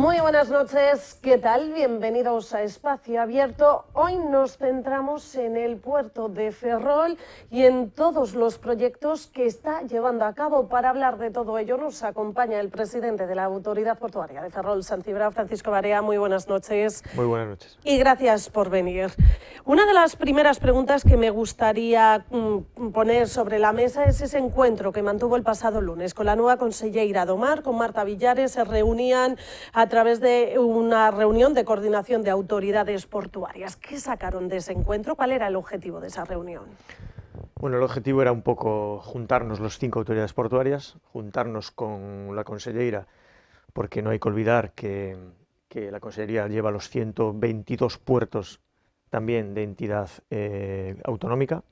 Muy buenas noches, ¿qué tal? Bienvenidos a Espacio Abierto. Hoy nos centramos en el puerto de Ferrol y en todos los proyectos que está llevando a cabo. Para hablar de todo ello nos acompaña el presidente de la Autoridad Portuaria de Ferrol, Sant Cibrao, Francisco Barea. Muy buenas noches. Muy buenas noches. Y gracias por venir. Una de las primeras preguntas que me gustaría poner sobre la mesa es ese encuentro que mantuvo el pasado lunes con la nueva consellera do Mar, con Marta Villares. Se reunían a través de una reunión de coordinación de autoridades portuarias. ¿Qué sacaron de ese encuentro? ¿Cuál era el objetivo de esa reunión? Bueno, el objetivo era un poco juntarnos los 5 autoridades portuarias, juntarnos con la consellera, porque no hay que olvidar que la consellería lleva los 122 puertos también de entidad autonómica,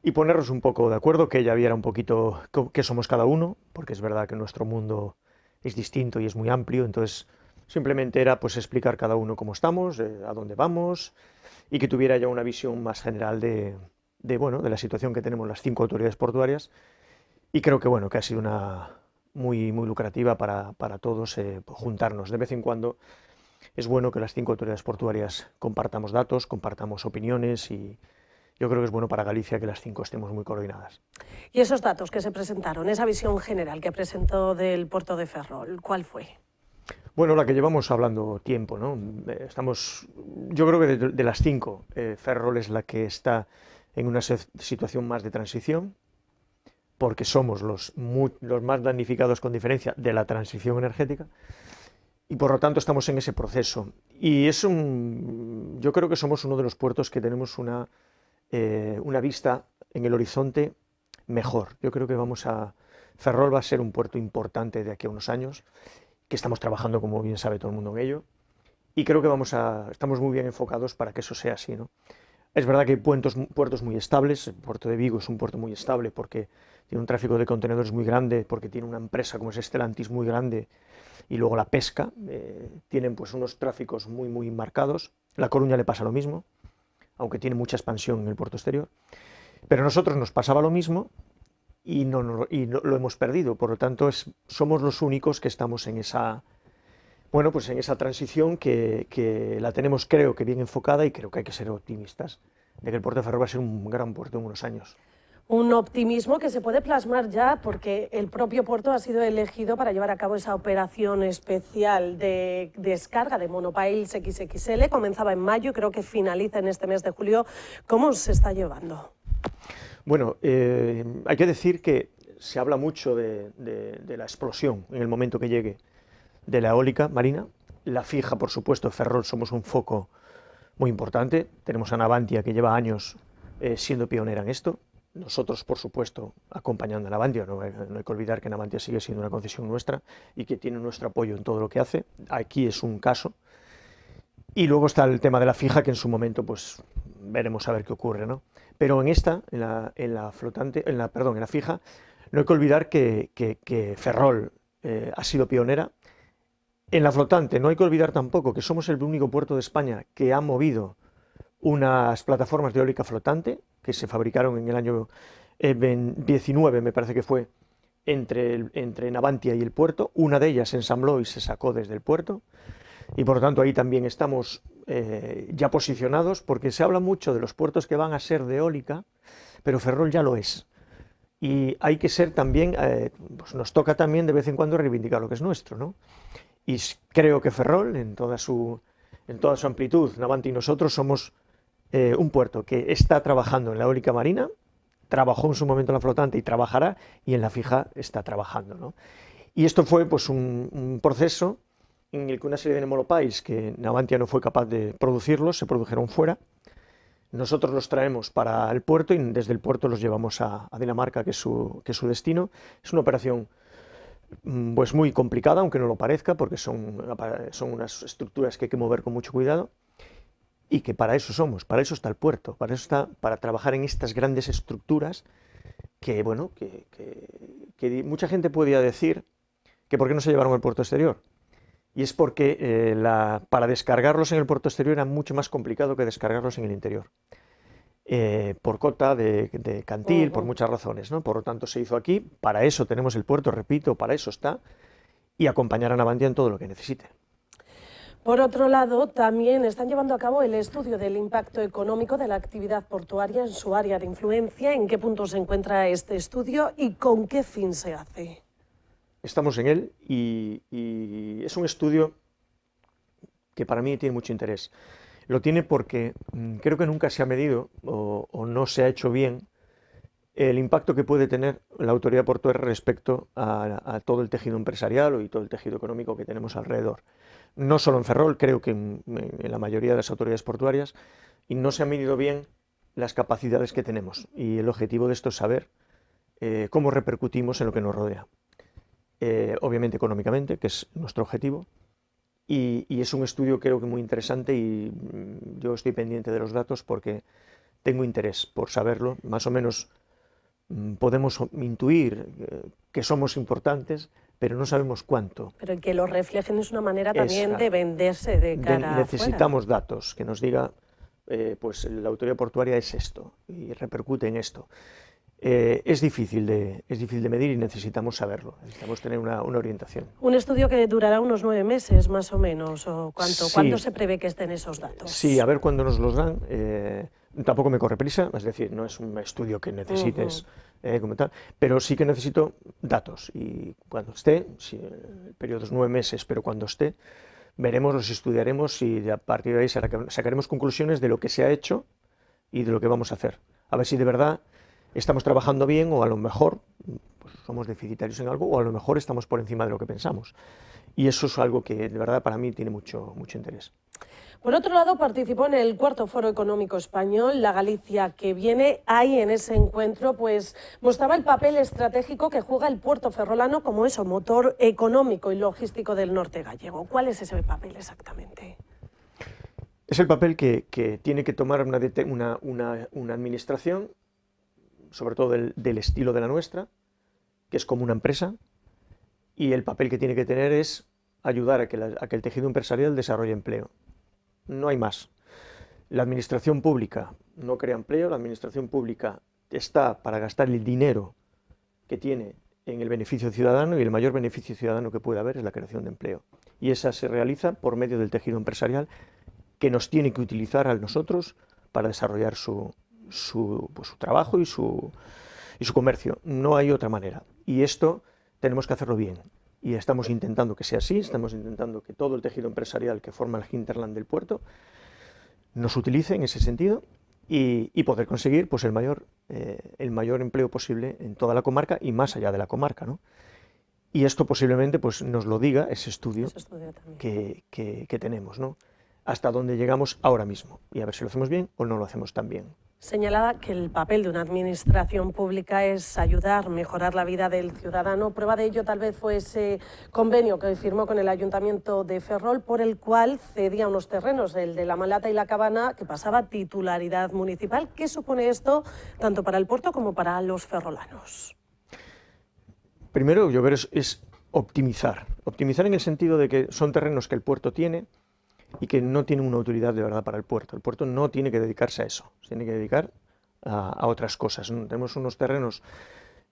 y ponernos un poco de acuerdo, que ella viera un poquito qué somos cada uno, porque es verdad que nuestro mundo es distinto y es muy amplio. Entonces simplemente era pues explicar cada uno cómo estamos, a dónde vamos, y que tuviera ya una visión más general de la situación que tenemos las 5 autoridades portuarias. Y creo que que ha sido una muy lucrativa para todos juntarnos. De vez en cuando es bueno que las 5 autoridades portuarias compartamos datos, compartamos opiniones, y yo creo que es bueno para Galicia que las 5 estemos muy coordinadas. Y esos datos que se presentaron, esa visión general que presentó del puerto de Ferrol, ¿cuál fue? Bueno, la que llevamos hablando tiempo, ¿no? Yo creo que de las 5, Ferrol es la que está en una situación más de transición, porque somos los más damnificados con diferencia de la transición energética, y por lo tanto estamos en ese proceso. Y yo creo que somos uno de los puertos que tenemos una vista en el horizonte mejor. Yo creo que Ferrol va a ser un puerto importante de aquí a unos años, que estamos trabajando, como bien sabe todo el mundo, en ello, y creo que estamos muy bien enfocados para que eso sea así, ¿no? Es verdad que hay puertos muy estables. El puerto de Vigo es un puerto muy estable porque tiene un tráfico de contenedores muy grande, porque tiene una empresa como es Stellantis muy grande, y luego la pesca, tienen pues unos tráficos muy marcados. La Coruña le pasa lo mismo, aunque tiene mucha expansión en el puerto exterior, pero a nosotros nos pasaba lo mismo y lo hemos perdido. Por lo tanto somos los únicos que estamos en esa transición que la tenemos, creo que bien enfocada, y creo que hay que ser optimistas de que el puerto de Ferrol va a ser un gran puerto en unos años. Un optimismo que se puede plasmar ya porque el propio puerto ha sido elegido para llevar a cabo esa operación especial de descarga de monopiles XXL. Comenzaba en mayo y creo que finaliza en este mes de julio. ¿Cómo se está llevando? Bueno, hay que decir que se habla mucho de la explosión en el momento que llegue de la eólica marina. La fija, por supuesto, Ferrol somos un foco muy importante. Tenemos a Navantia, que lleva años siendo pionera en esto. Nosotros, por supuesto, acompañando a Navantia. No hay que olvidar que Navantia sigue siendo una concesión nuestra y que tiene nuestro apoyo en todo lo que hace. Aquí es un caso. Y luego está el tema de la fija, que en su momento pues veremos a ver qué ocurre, ¿no? Pero en la fija, no hay que olvidar que Ferrol ha sido pionera. En la flotante no hay que olvidar tampoco que somos el único puerto de España que ha movido unas plataformas de eólica flotante que se fabricaron en el año 19, me parece que fue, entre Navantia y el puerto. Una de ellas se ensambló y se sacó desde el puerto, y por lo tanto ahí también estamos ya posicionados, porque se habla mucho de los puertos que van a ser de eólica, pero Ferrol ya lo es. Y hay que ser también, pues nos toca también de vez en cuando reivindicar lo que es nuestro, ¿no? Y creo que Ferrol, en toda su amplitud, Navantia y nosotros, somos un puerto que está trabajando en la eólica marina, trabajó en su momento en la flotante y trabajará, y en la fija está trabajando, ¿no? Y esto fue pues un proceso en el que una serie de monopiles que Navantia no fue capaz de producirlos, se produjeron fuera. Nosotros los traemos para el puerto y desde el puerto los llevamos a Dinamarca, que es su destino. Es una operación pues muy complicada, aunque no lo parezca, porque son unas estructuras que hay que mover con mucho cuidado, y que para eso está el puerto, para eso está, para trabajar en estas grandes estructuras que mucha gente podía decir que por qué no se llevaron al puerto exterior. Y es porque para descargarlos en el puerto exterior era mucho más complicado que descargarlos en el interior. Por cota de cantil, por muchas razones, ¿no? Por lo tanto se hizo aquí. Para eso tenemos el puerto, repito, para eso está, y acompañar a Navantia en todo lo que necesite. Por otro lado, también están llevando a cabo el estudio del impacto económico de la actividad portuaria en su área de influencia. ¿En qué punto se encuentra este estudio y con qué fin se hace? Estamos en él y es un estudio que para mí tiene mucho interés. Lo tiene porque creo que nunca se ha medido o no se ha hecho bien el impacto que puede tener la autoridad portuaria respecto a todo el tejido empresarial y todo el tejido económico que tenemos alrededor. No solo en Ferrol, creo que en la mayoría de las autoridades portuarias, y no se han medido bien las capacidades que tenemos. Y el objetivo de esto es saber cómo repercutimos en lo que nos rodea. Obviamente económicamente, que es nuestro objetivo, y es un estudio creo que muy interesante y yo estoy pendiente de los datos porque tengo interés por saberlo, más o menos podemos intuir que somos importantes, pero no sabemos cuánto. Pero que lo reflejen es una manera también de venderse de cara necesitamos afuera. datos que nos diga, pues la autoridad portuaria es esto y repercute en esto. Es difícil de medir y necesitamos saberlo, necesitamos tener una orientación. Un estudio que durará unos 9 meses más o menos, ¿o cuánto? Sí. ¿Cuándo se prevé que estén esos datos? Sí, a ver cuándo nos los dan. Tampoco me corre prisa, es decir, no es un estudio que necesites como tal, pero sí que necesito datos y cuando esté, si el periodo es 9 meses, pero cuando esté, veremos, los estudiaremos y a partir de ahí sacaremos conclusiones de lo que se ha hecho y de lo que vamos a hacer. A ver si de verdad estamos trabajando bien o a lo mejor pues, somos deficitarios en algo o a lo mejor estamos por encima de lo que pensamos. Y eso es algo que de verdad para mí tiene mucho interés. Por otro lado, participó en el cuarto Foro Económico Español, la Galicia que viene. Ahí en ese encuentro pues mostraba el papel estratégico que juega el puerto ferrolano como eso, motor económico y logístico del norte gallego. ¿Cuál es ese papel exactamente? Es el papel que tiene que tomar una administración, sobre todo del estilo de la nuestra, que es como una empresa, y el papel que tiene que tener es ayudar a que el tejido empresarial desarrolle empleo. No hay más. La administración pública no crea empleo, la administración pública está para gastar el dinero que tiene en el beneficio ciudadano y el mayor beneficio ciudadano que puede haber es la creación de empleo. Y esa se realiza por medio del tejido empresarial que nos tiene que utilizar a nosotros para desarrollar su trabajo y su comercio. No hay otra manera. Y esto tenemos que hacerlo bien. Y estamos intentando que sea así, estamos intentando que todo el tejido empresarial que forma el hinterland del puerto nos utilice en ese sentido y poder conseguir pues, el mayor empleo posible en toda la comarca y más allá de la comarca, ¿no? Y esto posiblemente pues, nos lo diga ese estudio que tenemos, ¿no? Hasta dónde llegamos ahora mismo y a ver si lo hacemos bien o no lo hacemos tan bien. Señalaba que el papel de una administración pública es ayudar, mejorar la vida del ciudadano. Prueba de ello tal vez fue ese convenio que firmó con el Ayuntamiento de Ferrol por el cual cedía unos terrenos, el de La Malata y La Cabana, que pasaba a titularidad municipal. ¿Qué supone esto tanto para el puerto como para los ferrolanos? Primero, yo creo es optimizar. Optimizar en el sentido de que son terrenos que el puerto tiene y que no tiene una utilidad de verdad para el puerto. El puerto no tiene que dedicarse a eso, se tiene que dedicar a otras cosas. Tenemos unos terrenos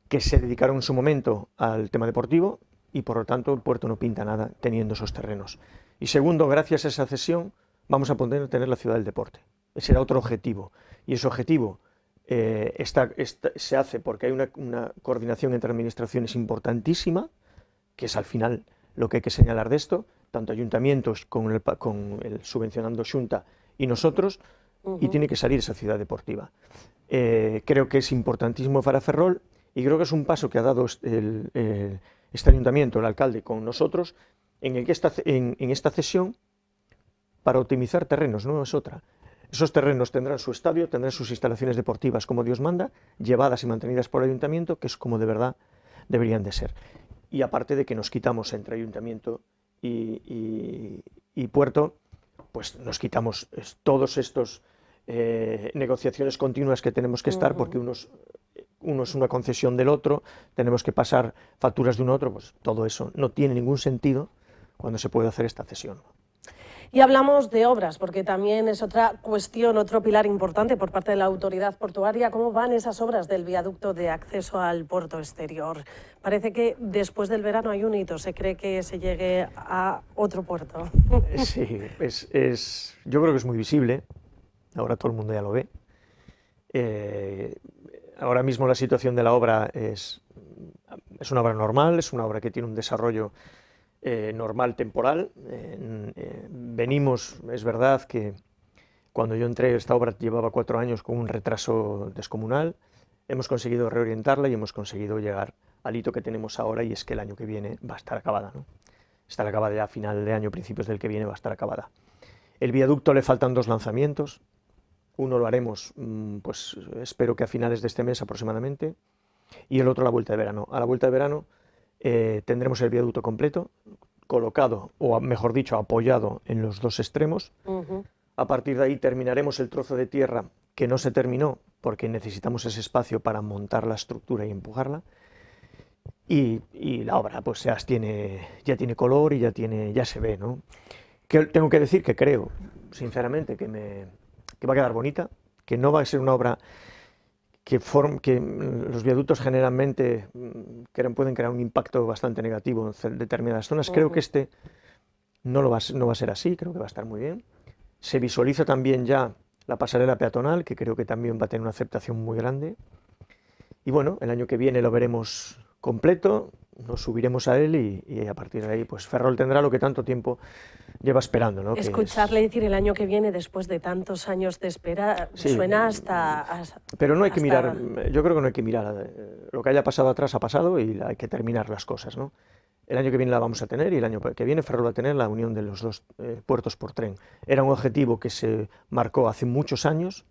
que se dedicaron en su momento al tema deportivo y por lo tanto el puerto no pinta nada teniendo esos terrenos. Y segundo, gracias a esa cesión vamos a poder tener la ciudad del deporte. Ese era otro objetivo y ese objetivo se hace porque hay una coordinación entre administraciones importantísima, que es al final lo que hay que señalar de esto, tanto ayuntamientos con el subvencionando Xunta y nosotros, y tiene que salir esa ciudad deportiva. Creo que es importantísimo para Ferrol y creo que es un paso que ha dado este ayuntamiento, el alcalde, con nosotros, en esta cesión para optimizar terrenos, no es otra. Esos terrenos tendrán su estadio, tendrán sus instalaciones deportivas como Dios manda, llevadas y mantenidas por el ayuntamiento, que es como de verdad deberían de ser. Y aparte de que nos quitamos entre ayuntamiento y puerto, pues nos quitamos todos estos negociaciones continuas que tenemos que estar, porque uno es una concesión del otro, tenemos que pasar facturas de un otro, pues todo eso no tiene ningún sentido cuando se puede hacer esta cesión. Y hablamos de obras, porque también es otra cuestión, otro pilar importante por parte de la autoridad portuaria. ¿Cómo van esas obras del viaducto de acceso al puerto exterior? Parece que después del verano hay un hito, se cree que se llegue a otro puerto. Sí, yo creo que es muy visible, ahora todo el mundo ya lo ve. Ahora mismo la situación de la obra es una obra normal, es una obra que tiene un desarrollo normal temporal. Venimos, es verdad que cuando yo entré esta obra llevaba 4 años con un retraso descomunal, hemos conseguido reorientarla y hemos conseguido llegar al hito que tenemos ahora, y es que el año que viene va a estar acabada, ¿no? Estará acabada ya a final de año, principios del que viene va a estar acabada. El viaducto le faltan 2 lanzamientos, uno lo haremos, pues espero que a finales de este mes aproximadamente, y el otro a la vuelta de verano. A la vuelta de verano tendremos el viaducto completo, colocado, o mejor dicho, apoyado en los 2 extremos. A partir de ahí terminaremos el trozo de tierra que no se terminó, porque necesitamos ese espacio para montar la estructura y empujarla. Y la obra pues ya tiene color y ya se ve, ¿no? Que tengo que decir que creo, sinceramente, que va a quedar bonita, que no va a ser una obra que los viaductos generalmente pueden crear un impacto bastante negativo en determinadas zonas. Creo que este no va a ser así, creo que va a estar muy bien. Se visualiza también ya la pasarela peatonal, que creo que también va a tener una aceptación muy grande. Y bueno, el año que viene lo veremos completo, nos subiremos a él y a partir de ahí pues Ferrol tendrá lo que tanto tiempo lleva esperando, ¿no? Escucharle decir el año que viene, después de tantos años de espera, sí, suena hasta... Pero no hay que mirar, yo creo que no hay que mirar, lo que haya pasado atrás ha pasado y hay que terminar las cosas, ¿no? El año que viene la vamos a tener y el año que viene Ferrol va a tener la unión de los 2 puertos por tren. Era un objetivo que se marcó hace muchos años,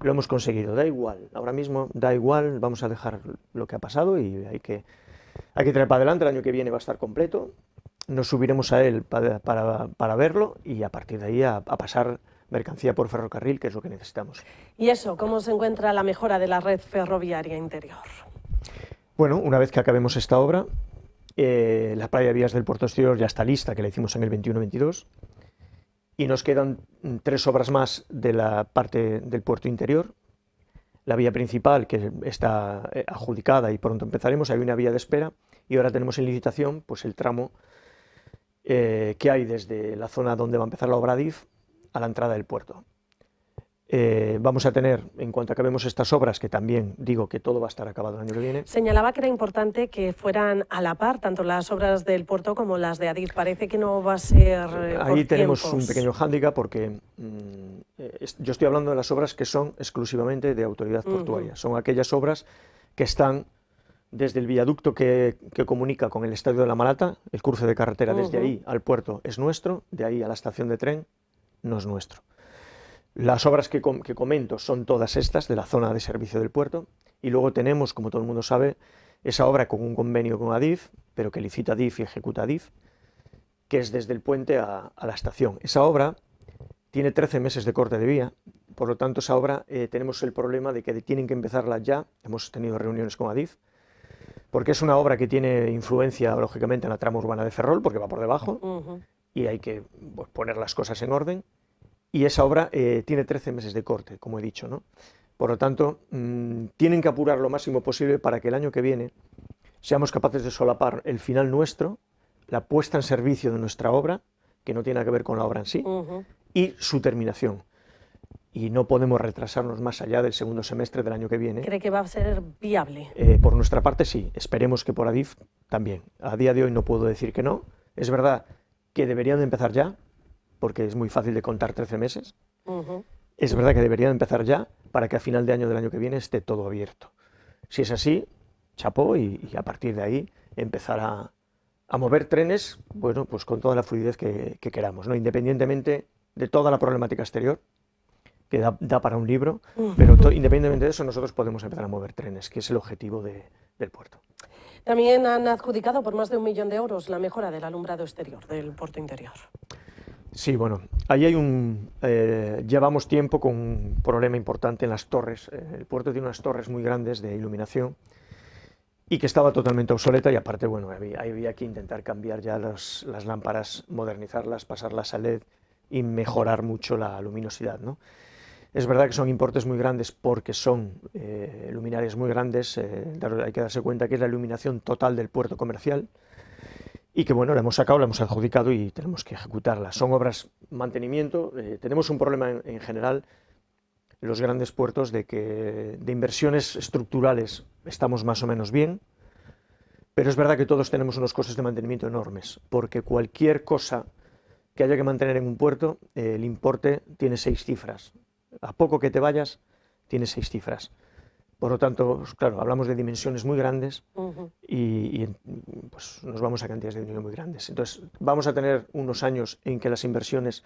lo hemos conseguido, da igual, ahora mismo da igual, vamos a dejar lo que ha pasado y hay que tirar para adelante. El año que viene va a estar completo, nos subiremos a él para verlo y a partir de ahí a pasar mercancía por ferrocarril, que es lo que necesitamos. ¿Y eso, cómo se encuentra la mejora de la red ferroviaria interior? Bueno, una vez que acabemos esta obra, la playa de vías del puerto exterior ya está lista, que la hicimos en el 21-22, y nos quedan 3 obras más de la parte del puerto interior. La vía principal, que está adjudicada y pronto empezaremos, hay una vía de espera, y ahora tenemos en licitación pues el tramo que hay desde la zona donde va a empezar la obra DIF a la entrada del puerto. Vamos a tener, en cuanto acabemos estas obras, que también digo que todo va a estar acabado el año que viene. Señalaba que era importante que fueran a la par, tanto las obras del puerto como las de Adif. Parece que no va a ser ahí tenemos tiempos. un pequeño hándicap porque yo estoy hablando de las obras que son exclusivamente de autoridad portuaria. Son aquellas obras que están desde el viaducto que comunica con el Estadio de la Malata, el cruce de carretera desde ahí al puerto es nuestro, de ahí a la estación de tren no es nuestro. Las obras que comento son todas estas de la zona de servicio del puerto, y luego tenemos, como todo el mundo sabe, esa obra con un convenio con Adif, pero que licita Adif y ejecuta Adif, que es desde el puente a la estación. Esa obra tiene 13 meses de corte de vía, por lo tanto esa obra tenemos el problema de que tienen que empezarla ya. Hemos tenido reuniones con Adif, porque es una obra que tiene influencia, lógicamente, en la trama urbana de Ferrol, porque va por debajo, y hay que poner las cosas en orden. Y esa obra tiene 13 meses de corte, como he dicho, ¿no? Por lo tanto, tienen que apurar lo máximo posible para que el año que viene seamos capaces de solapar el final nuestro, la puesta en servicio de nuestra obra, que no tiene nada que ver con la obra en sí, y su terminación. Y no podemos retrasarnos más allá del segundo semestre del año que viene. ¿Cree que va a ser viable? Por nuestra parte sí, esperemos que por Adif también. A día de hoy no puedo decir que no. Es verdad que deberían de empezar ya, porque es muy fácil de contar 13 meses. Es verdad que deberían empezar ya para que a final de año del año que viene esté todo abierto. Si es así, chapó, y a partir de ahí empezar a mover trenes, bueno, pues con toda la fluidez que queramos, ¿no? Independientemente de toda la problemática exterior, que da para un libro, pero independientemente de eso nosotros podemos empezar a mover trenes, que es el objetivo del puerto. También han adjudicado por más de 1 millón de euros la mejora del alumbrado exterior del puerto interior. Sí, bueno, ahí hay llevamos tiempo con un problema importante en las torres. El puerto tiene unas torres muy grandes de iluminación y que estaba totalmente obsoleta, y aparte, bueno, había que intentar cambiar ya las lámparas, modernizarlas, pasarlas a LED, y mejorar mucho la luminosidad, ¿no? Es verdad que son importes muy grandes porque son luminarias muy grandes, hay que darse cuenta que es la iluminación total del puerto comercial y que bueno, la hemos sacado, la hemos adjudicado y tenemos que ejecutarla. Son obras mantenimiento, tenemos un problema en general en los grandes puertos de inversiones estructurales estamos más o menos bien, pero es verdad que todos tenemos unos costes de mantenimiento enormes, porque cualquier cosa que haya que mantener en un puerto, el importe tiene 6 cifras. A poco que te vayas, tiene 6 cifras. Por lo tanto, claro, hablamos de dimensiones muy grandes y pues nos vamos a cantidades de dinero muy grandes. Entonces, vamos a tener unos años en que las inversiones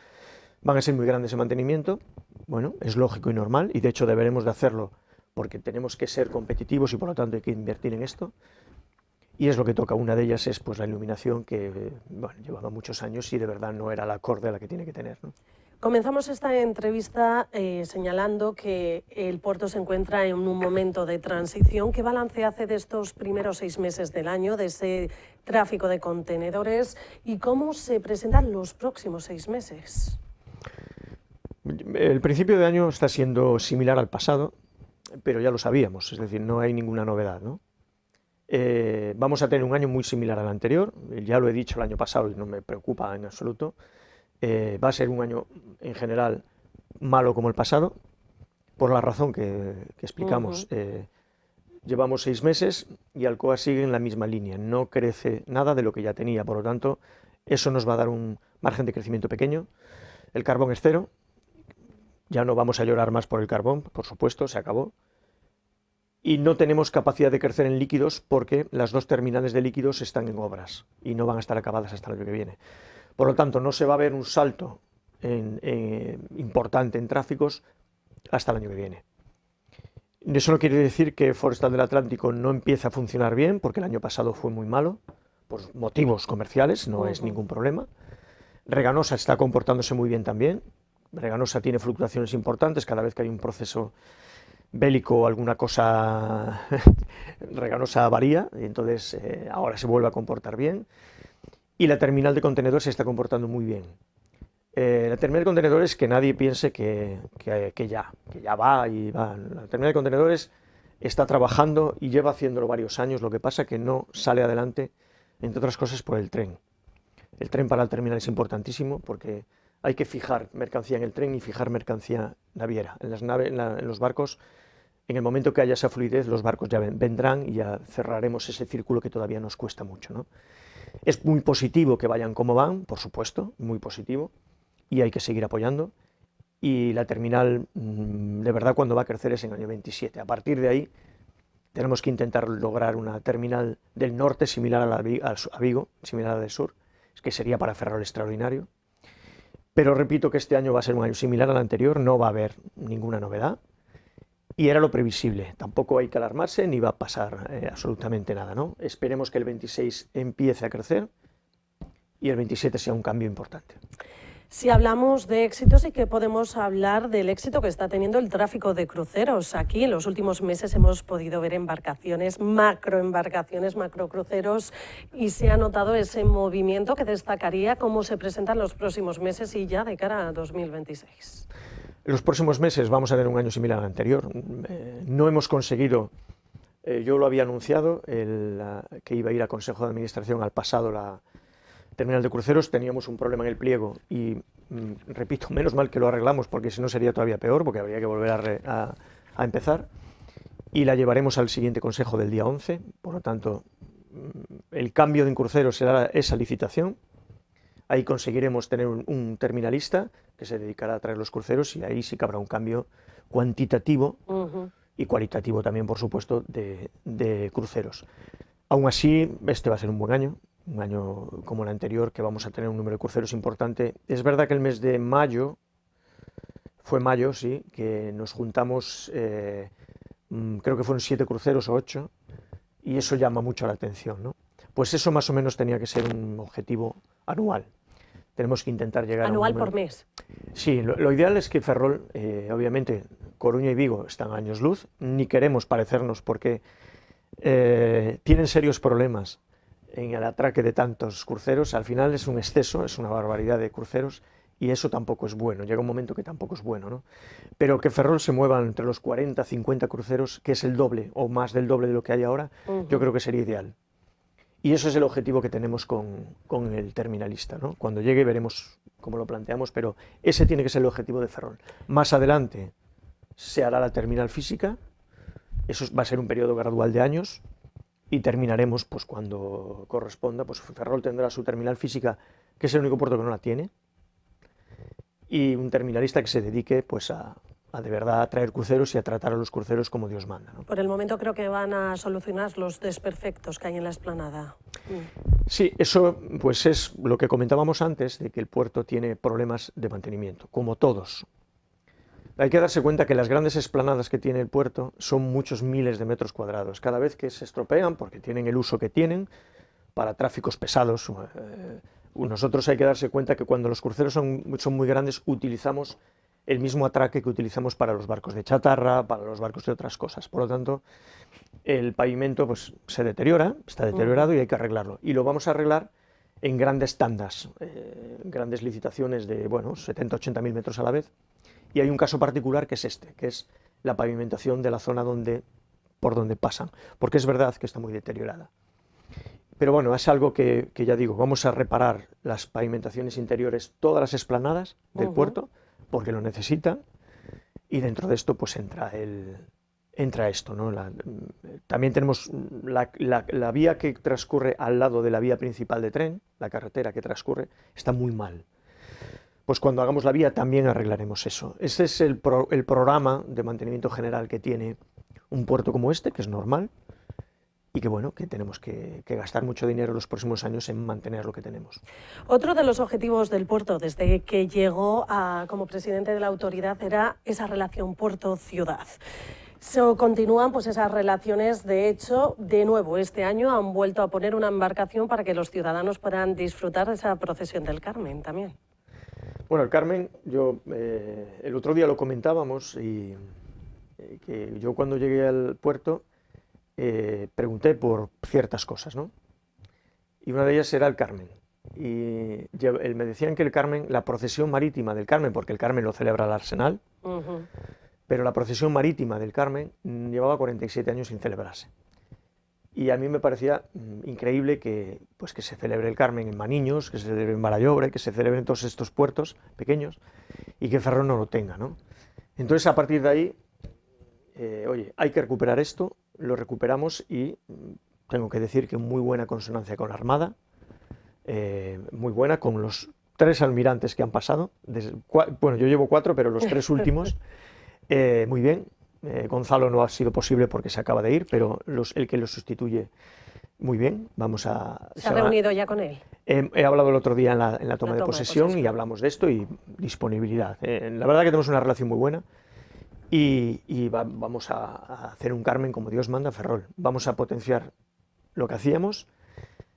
van a ser muy grandes en mantenimiento. Bueno, es lógico y normal, y de hecho deberemos de hacerlo porque tenemos que ser competitivos y por lo tanto hay que invertir en esto. Y es lo que toca. Una de ellas es pues la iluminación que bueno, llevaba muchos años y de verdad no era la acorde a la que tiene que tener, ¿no? Comenzamos esta entrevista señalando que el puerto se encuentra en un momento de transición. ¿Qué balance hace de estos primeros 6 meses del año, de ese tráfico de contenedores, y cómo se presentan los próximos 6 meses? El principio de año está siendo similar al pasado, pero ya lo sabíamos, es decir, no hay ninguna novedad, ¿no? Vamos a tener un año muy similar al anterior, ya lo he dicho el año pasado y no me preocupa en absoluto. Va a ser un año en general malo como el pasado, por la razón que explicamos. Llevamos 6 meses y Alcoa sigue en la misma línea, no crece nada de lo que ya tenía, por lo tanto, eso nos va a dar un margen de crecimiento pequeño. El carbón es cero, ya no vamos a llorar más por el carbón, por supuesto, se acabó. Y no tenemos capacidad de crecer en líquidos porque las 2 terminales de líquidos están en obras y no van a estar acabadas hasta el año que viene. Por lo tanto, no se va a ver un salto importante en tráficos hasta el año que viene. Eso no quiere decir que Forestal del Atlántico no empiece a funcionar bien, porque el año pasado fue muy malo, por motivos comerciales, no es ningún problema. Reganosa está comportándose muy bien también. Reganosa tiene fluctuaciones importantes cada vez que hay un proceso bélico o alguna cosa. Reganosa varía, y entonces ahora se vuelve a comportar bien. Y la terminal de contenedores se está comportando muy bien. La terminal de contenedores, que nadie piense que ya va y va. La terminal de contenedores está trabajando y lleva haciéndolo varios años, lo que pasa que no sale adelante, entre otras cosas, por el tren. El tren para el terminal es importantísimo porque hay que fijar mercancía en el tren y fijar mercancía naviera. En las naves, en los barcos, en el momento que haya esa fluidez, los barcos ya vendrán y ya cerraremos ese círculo que todavía nos cuesta mucho, ¿no? Es muy positivo que vayan como van, por supuesto, muy positivo, y hay que seguir apoyando. Y la terminal, de verdad, cuando va a crecer es en el año 27. A partir de ahí, tenemos que intentar lograr una terminal del norte similar a Vigo, similar a la del sur, que sería para Ferrol extraordinario. Pero repito que este año va a ser un año similar al anterior, no va a haber ninguna novedad. Y era lo previsible, tampoco hay que alarmarse ni va a pasar absolutamente nada, ¿no? Esperemos que el 26 empiece a crecer y el 27 sea un cambio importante. Si hablamos de éxitos, sí que podemos hablar del éxito que está teniendo el tráfico de cruceros. Aquí en los últimos meses hemos podido ver embarcaciones, macrocruceros, y se ha notado ese movimiento que destacaría cómo se presentan los próximos meses y ya de cara a 2026. En los próximos meses vamos a tener un año similar al anterior. No hemos conseguido, yo lo había anunciado, que iba a ir a Consejo de Administración al pasado la terminal de cruceros, teníamos un problema en el pliego y, repito, menos mal que lo arreglamos porque si no sería todavía peor, porque habría que volver a empezar, y la llevaremos al siguiente consejo del día 11, por lo tanto, el cambio de cruceros será esa licitación. Ahí conseguiremos tener un terminalista que se dedicará a traer los cruceros y ahí sí que habrá un cambio cuantitativo y cualitativo también, por supuesto, de cruceros. Aún así, este va a ser un buen año, un año como el anterior, que vamos a tener un número de cruceros importante. Es verdad que el mes de mayo, fue mayo, sí, que nos juntamos, creo que fueron 7 cruceros o 8, y eso llama mucho la atención, ¿no? Pues eso más o menos tenía que ser un objetivo anual. Tenemos que intentar llegar anual a un número. Por mes. Sí, lo ideal es que Ferrol, obviamente, Coruña y Vigo están a años luz, ni queremos parecernos porque tienen serios problemas en el atraque de tantos cruceros. Al final es un exceso, es una barbaridad de cruceros y eso tampoco es bueno, llega un momento que tampoco es bueno, ¿no? Pero que Ferrol se mueva entre los 40, 50 cruceros, que es el doble o más del doble de lo que hay ahora, yo creo que sería ideal. Y eso es el objetivo que tenemos con el terminalista, ¿no? Cuando llegue veremos cómo lo planteamos, pero ese tiene que ser el objetivo de Ferrol. Más adelante se hará la terminal física, eso va a ser un periodo gradual de años, y terminaremos pues cuando corresponda, pues Ferrol tendrá su terminal física, que es el único puerto que no la tiene, y un terminalista que se dedique pues a de verdad a traer cruceros y a tratar a los cruceros como Dios manda, ¿no? Por el momento creo que van a solucionar los desperfectos que hay en la explanada. Sí, eso pues es lo que comentábamos antes, de que el puerto tiene problemas de mantenimiento, como todos. Hay que darse cuenta que las grandes explanadas que tiene el puerto son muchos miles de metros cuadrados. Cada vez que se estropean, porque tienen el uso que tienen, para tráficos pesados, nosotros hay que darse cuenta que cuando los cruceros son muy grandes, utilizamos el mismo atraque que utilizamos para los barcos de chatarra, para los barcos de otras cosas. Por lo tanto, el pavimento pues, se deteriora, está deteriorado y hay que arreglarlo. Y lo vamos a arreglar en grandes tandas, grandes licitaciones de 70, 80 mil metros a la vez. Y hay un caso particular que es este, que es la pavimentación de la zona por donde pasan, porque es verdad que está muy deteriorada. Pero bueno, es algo que ya digo, vamos a reparar las pavimentaciones interiores, todas las explanadas del puerto, porque lo necesitan, y dentro de esto pues entra esto, ¿no? También tenemos la vía que transcurre al lado de la vía principal de tren, la carretera que transcurre, está muy mal. Pues cuando hagamos la vía también arreglaremos eso. Ese es el programa de mantenimiento general que tiene un puerto como este, que es normal, y que bueno, que tenemos que gastar mucho dinero los próximos años en mantener lo que tenemos. Otro de los objetivos del puerto desde que llegó como presidente de la autoridad era esa relación puerto-ciudad. Continúan pues esas relaciones, de hecho, de nuevo este año han vuelto a poner una embarcación para que los ciudadanos puedan disfrutar de esa procesión del Carmen también. Bueno, el Carmen, el otro día lo comentábamos y que yo cuando llegué al puerto pregunté por ciertas cosas, ¿no? Y una de ellas era el Carmen. Y me decían que el Carmen, la procesión marítima del Carmen, porque el Carmen lo celebra el Arsenal, pero la procesión marítima del Carmen llevaba 47 años sin celebrarse. Y a mí me parecía increíble que se celebre el Carmen en Maniños, que se celebre en Barallobre, que se celebre en todos estos puertos pequeños y que Ferrol no lo tenga, ¿no? Entonces, a partir de ahí, oye, hay que recuperar esto, lo recuperamos y tengo que decir que muy buena consonancia con la Armada, muy buena con los 3 almirantes que han pasado. Bueno, yo llevo 4, pero los 3 últimos, muy bien. Gonzalo no ha sido posible porque se acaba de ir, pero el que lo sustituye, muy bien. ¿Se ha reunido ya con él? He hablado el otro día en la toma de posesión y hablamos de esto y disponibilidad. La verdad que tenemos una relación muy buena y vamos a hacer un Carmen como Dios manda, Ferrol. Vamos a potenciar lo que hacíamos.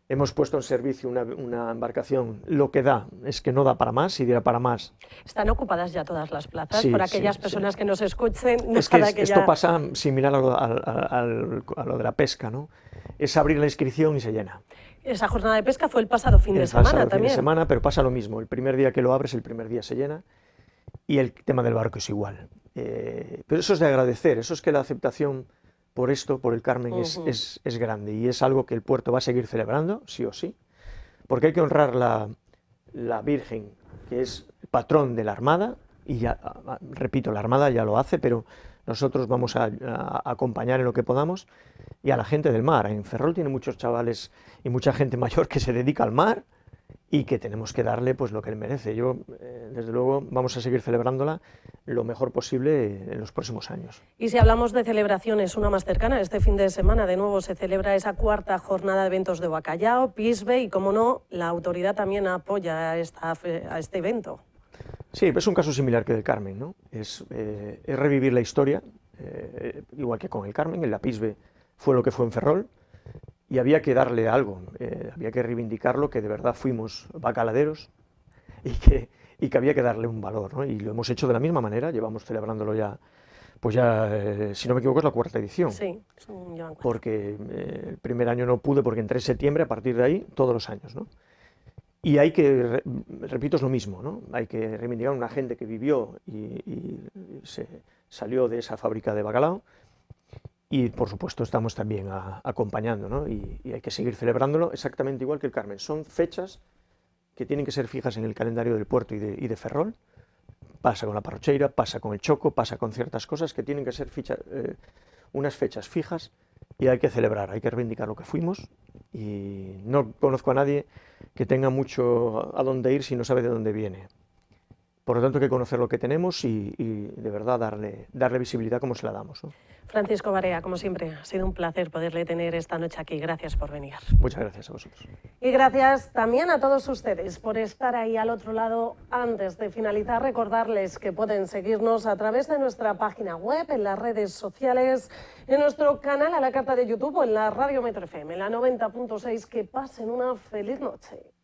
Hemos puesto en servicio una embarcación, lo que da es que no da para más, si diera para más. Están ocupadas ya todas las plazas, sí, por aquellas personas que nos escuchen. No es que esto pasa similar a lo de la pesca, ¿no? Es abrir la inscripción y se llena. Esa jornada de pesca fue el pasado fin de semana también. Fin de semana, pero pasa lo mismo, el primer día que lo abres, el primer día se llena, y el tema del barco es igual. Pero eso es de agradecer, eso es que la aceptación por esto, por el Carmen, es grande y es algo que el puerto va a seguir celebrando, sí o sí, porque hay que honrar la Virgen, que es patrón de la Armada, y ya, repito, la Armada ya lo hace, pero nosotros vamos a acompañar en lo que podamos, y a la gente del mar. En Ferrol tiene muchos chavales y mucha gente mayor que se dedica al mar, y que tenemos que darle pues lo que él merece. Desde luego, vamos a seguir celebrándola lo mejor posible en los próximos años. Y si hablamos de celebraciones, una más cercana, este fin de semana de nuevo se celebra esa 4ª jornada de eventos de Bacallao, Pisbe, y como no, la autoridad también apoya a este evento. Sí, es un caso similar que del Carmen, ¿no? Es revivir la historia, igual que con el Carmen. En la Pisbe fue lo que fue en Ferrol, y había que darle algo, había que reivindicarlo, que de verdad fuimos bacaladeros y que había que darle un valor, ¿no? Y lo hemos hecho de la misma manera, llevamos celebrándolo ya, si no me equivoco, es la 4ª edición. Sí, porque el primer año no pude porque entré en septiembre, a partir de ahí, todos los años, ¿no? Y hay que, repito, es lo mismo, ¿no? Hay que reivindicar a una gente que vivió y se salió de esa fábrica de bacalao. Y por supuesto estamos también acompañando, ¿no? Y hay que seguir celebrándolo exactamente igual que el Carmen. Son fechas que tienen que ser fijas en el calendario del puerto y de Ferrol. Pasa con la Parrocheira, pasa con el Choco, pasa con ciertas cosas que tienen que ser unas fechas fijas y hay que celebrar, hay que reivindicar lo que fuimos. Y no conozco a nadie que tenga mucho a dónde ir si no sabe de dónde viene. Por lo tanto, hay que conocer lo que tenemos y de verdad darle visibilidad como se la damos, ¿no? Francisco Barea, como siempre, ha sido un placer poderle tener esta noche aquí. Gracias por venir. Muchas gracias a vosotros. Y gracias también a todos ustedes por estar ahí al otro lado. Antes de finalizar, recordarles que pueden seguirnos a través de nuestra página web, en las redes sociales, en nuestro canal a la carta de YouTube o en la Radio Metro FM, en la 90.6. Que pasen una feliz noche.